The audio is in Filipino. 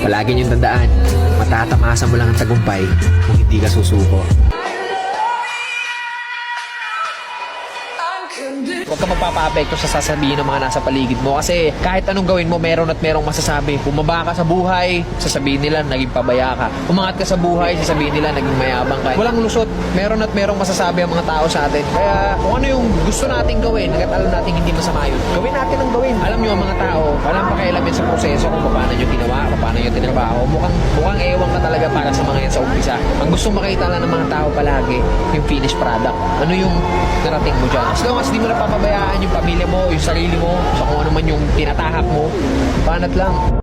Palagi niyong tandaan, matatamasa mo lang ang tagumpay kung hindi ka susuko. Huwag ka magpapa-apekto sa sasabihin ng mga nasa paligid mo kasi kahit anong gawin mo, meron at merong masasabi. Bumaba ka sa buhay, sasabihin nila naging pabaya ka. Umangat ka sa buhay, sasabihin nila naging mayabang ka. Walang lusot, meron at merong masasabi ang mga tao sa atin. Kaya kung ano yung gusto nating gawin, hanggat alam natin hindi masama yun, gawin natin ang gawin. Alam nyo ang mga tao, walang pakialam yan sa proseso kung paano nyo ginawa, paano nyo tinrabaho. Mukhang ewan ka talaga para sa mga yan sa umpisa. Ang gustong makita lang ng mga tao palagi, yung finished product. Ano yung narating mo dyan. As long as di mo napapabayaan yung pamilya mo, yung sarili mo, sa kung ano man yung tinatahak mo, banat lang.